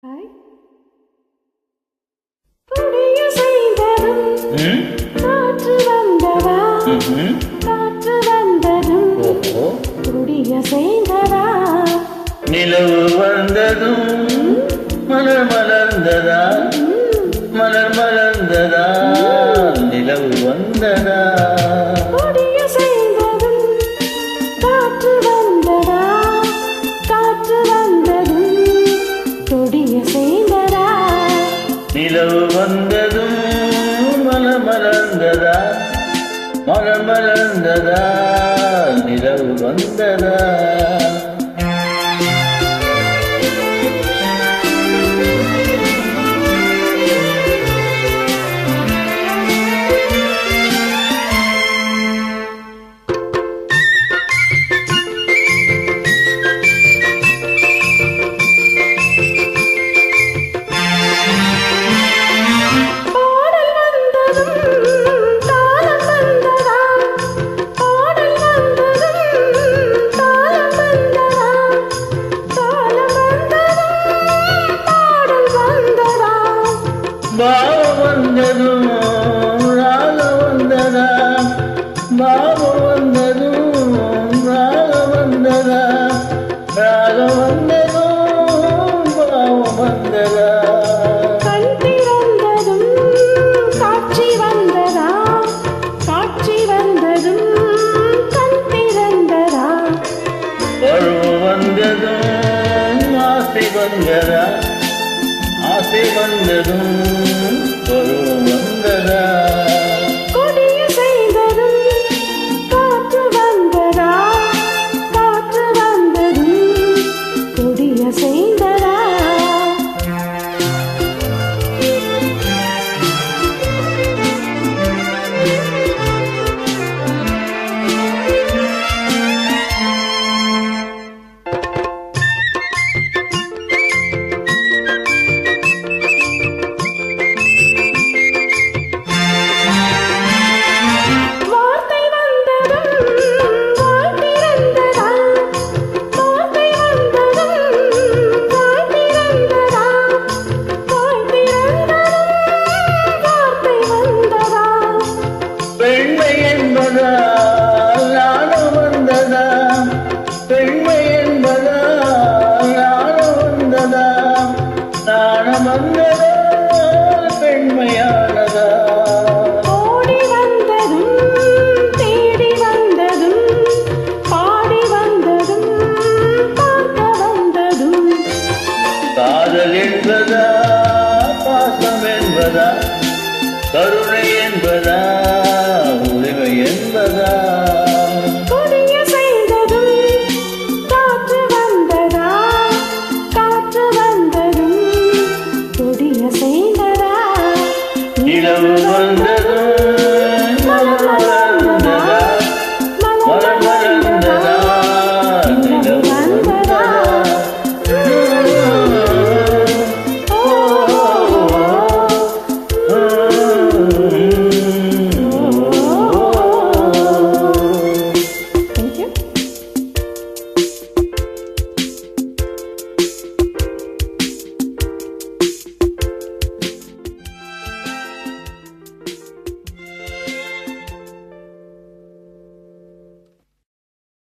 Hi. புதிய செய்ததும் காற்று வந்ததா, காற்று வந்ததும் புதிய செய்ததா, நிலவு வந்ததும் மலர் மலர்ந்ததா, மலர் மலர்ந்ததா, நிலவு வந்ததா. புதிய செய்ததும் காற்று வந்ததா, காற்று வந்ததும் புதிய செய்ததா, நிலவு வந்ததும் மலர் மலர்ந்ததா, மலர் மலர்ந்ததா, நிலவு வந்ததா. பாவம் வந்ததும் ராகம் வந்ததா, பாவம் வந்ததும் ராகம் வந்ததா, ராகம் வந்ததும் பாவம் வந்ததா. கண் திறந்ததும் காட்சி வந்ததா, காட்சி வந்ததும் கண் திறந்ததா, பருவம் வந்ததும் ஆசை வந்ததா, ஆசை வந்ததும் பருவம் வந்ததா. கொடிய செய்ததும் காற்று வந்ததா, காற்று வந்ததும் கொடிய செய்ததா. பெண்மை என்பதா நாணம் வந்ததா, பெண்மை என்பதா நாணம் வந்ததா, நாணம் வந்ததா,